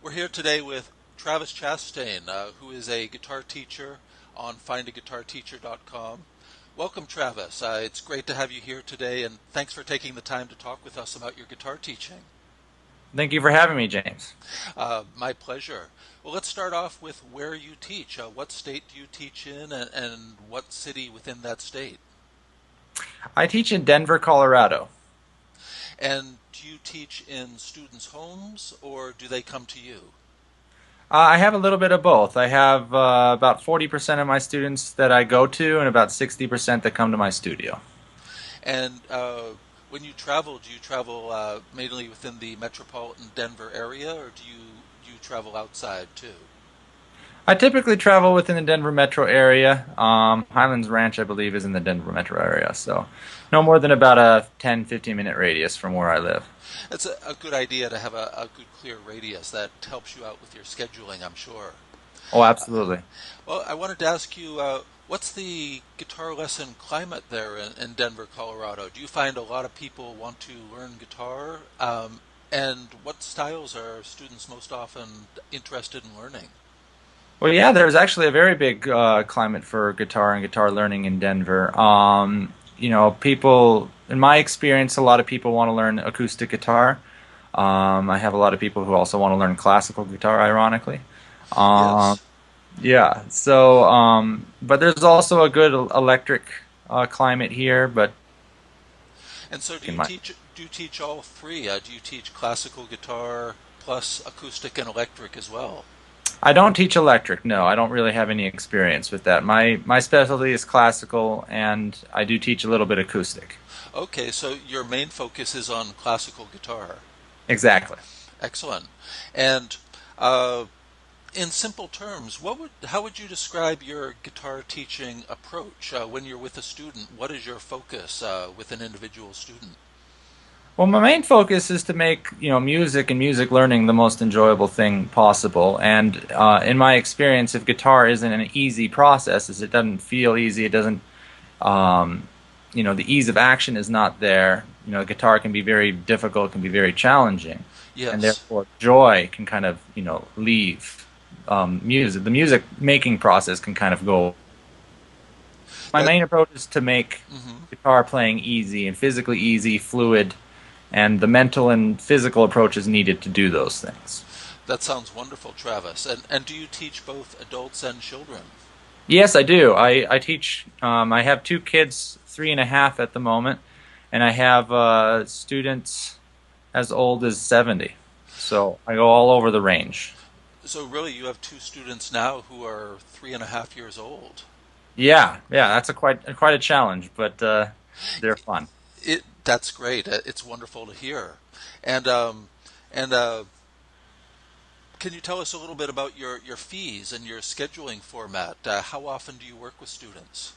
We're here today with Travis Chastain, who is a guitar teacher on FindaGuitarTeacher.com. Welcome, Travis. It's great to have you here today, and thanks for taking the time to talk with us about your guitar teaching. Thank you for having me, James. My pleasure. Well, let's start off with where you teach. What state do you teach in, and what city within that state? I teach in Denver, Colorado. And do you teach in students' homes, or do they come to you? I have a little bit of both. I have about 40% of my students that I go to and about 60% that come to my studio. And when you travel, do you travel mainly within the metropolitan Denver area, or do you travel outside too? I typically travel within the Denver metro area. Highlands Ranch, I believe, is in the Denver metro area, so no more than about a 10-15 minute radius from where I live. It's a good idea to have a good clear radius. That helps you out with your scheduling, I'm sure. Oh, absolutely. Well, I wanted to ask you, what's the guitar lesson climate there in Denver, Colorado? Do you find a lot of people want to learn guitar? And what styles are students most often interested in learning? Well, yeah, there's actually a very big climate for guitar and guitar learning in Denver. People, in my experience, a lot of people want to learn acoustic guitar. I have a lot of people who also want to learn classical guitar, ironically. Um, Yes. yeah, so, but there's also a good electric climate here, but And so in my do you teach all three? Do you teach classical guitar plus acoustic and electric as well? I don't teach electric. No, I don't really have any experience with that. My specialty is classical, and I do teach a little bit acoustic. Okay, so your main focus is on classical guitar. Exactly. Excellent. And uh, in simple terms, how would you describe your guitar teaching approach when you're with a student? What is your focus with an individual student? Well, my main focus is to make music and music learning the most enjoyable thing possible. And in my experience, if guitar isn't an easy process, as it doesn't feel easy, it doesn't, um, the ease of action is not there. Guitar can be very difficult, can be very challenging, and Yes. therefore joy can kind of leave music. The music making process can kind of go. My That. main approach is to make Mhm. guitar playing easy and physically easy, fluid, and the mental and physical approach is needed to do those things. That sounds wonderful, Travis. And do you teach both adults and children? Yes, I do. I teach. I have two kids, 3.5 at the moment, and I have students as old as 70. So I go all over the range. So really, you have two students now who are 3.5 years old. Yeah, yeah, that's quite a challenge, but they're fun. That's great. It's wonderful to hear. And can you tell us a little bit about your fees and your scheduling format? How often do you work with students?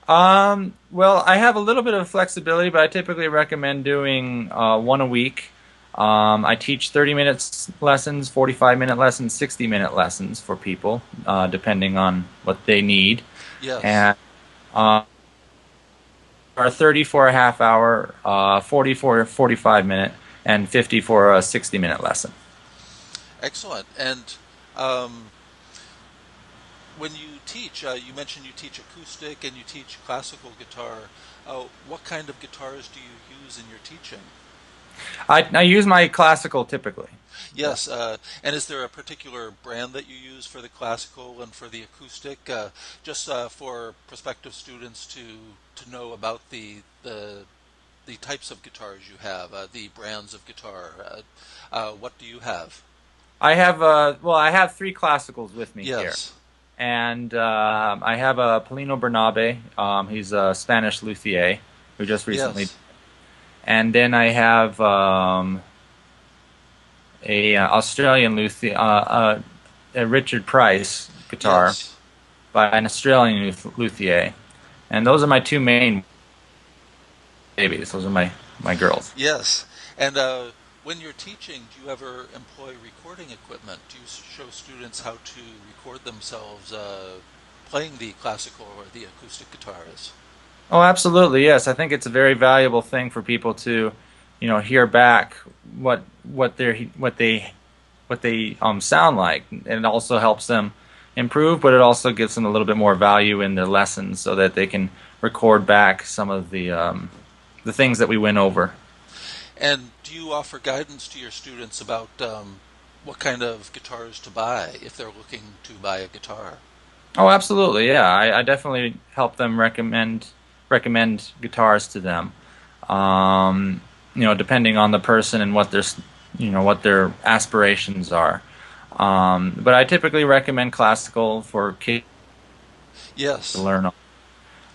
Well, I have a little bit of flexibility, but I typically recommend doing one a week. I teach 30 minutes lessons, 45-minute lessons, 60-minute lessons for people, depending on what they need. Yes. And uh, are 30 for a half hour, 40 for a 45-minute, and 50 for a 60-minute lesson. Excellent. And um, when you teach, you mentioned you teach acoustic and you teach classical guitar. What kind of guitars do you use in your teaching? I use my classical typically. So. Yes, and is there a particular brand that you use for the classical and for the acoustic, just for prospective students to know about the types of guitars you have, the brands of guitar? What do you have? I have three classicals with me here, Yes, and I have a Polino Bernabe. He's a Spanish luthier who just recently, yes, and then I have a Australian a Richard Price guitar yes, by an Australian luthier, and those are my two main babies. Those are my girls. yes. And when you're teaching, do you ever employ recording equipment? Do you show students how to record themselves playing the classical or the acoustic guitars? Oh, absolutely, yes. I think it's a very valuable thing for people to, hear back what they sound like, and it also helps them improve, but it also gives them a little bit more value in their lessons so that they can record back some of the things that we went over. And do you offer guidance to your students about what kind of guitars to buy if they're looking to buy a guitar? Oh, absolutely, yeah. I definitely help them recommend guitars to them. Depending on the person and what their aspirations are. But I typically recommend classical for kids to Yes. learn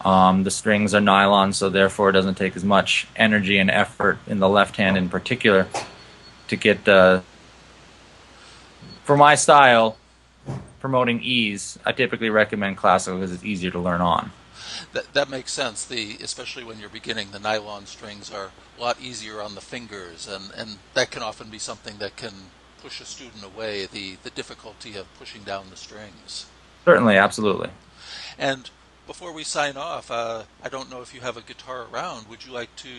on. The strings are nylon, so therefore it doesn't take as much energy and effort in the left hand in particular to get, for my style, promoting ease. I typically recommend classical because it's easier to learn on. That makes sense. Especially when you're beginning, the nylon strings are a lot easier on the fingers, and that can often be something that can push a student away, the difficulty of pushing down the strings. Certainly, absolutely. And before we sign off, I don't know if you have a guitar around. Would you like to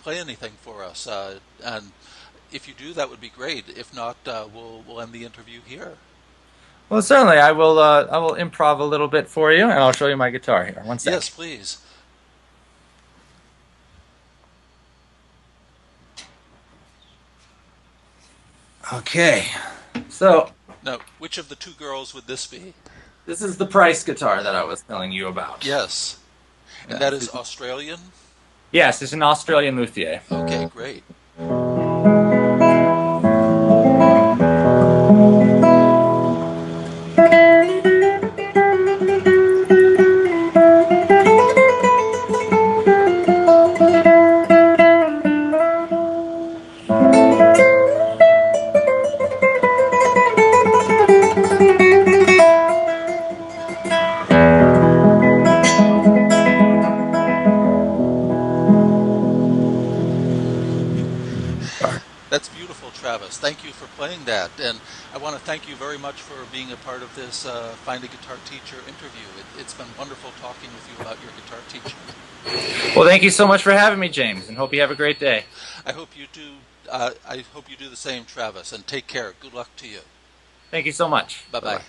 play anything for us? And if you do, that would be great. If not, we'll end the interview here. Well, certainly, I will improv a little bit for you, and I'll show you my guitar here. One Yes, sec. please. Okay. So, Now, which of the two girls would this be? this is the price guitar that I was telling you about. Yes. And that is Australian? Yes, it's an Australian luthier. Okay, great. That's beautiful, Travis. Thank you for playing that. And I want to thank you very much for being a part of this Find a Guitar Teacher interview. It's been wonderful talking with you about your guitar teaching. Well, thank you so much for having me, James, and hope you have a great day. I hope you do. I hope you do the same, Travis. And take care. Good luck to you. Thank you so much. Bye Bye-bye. bye.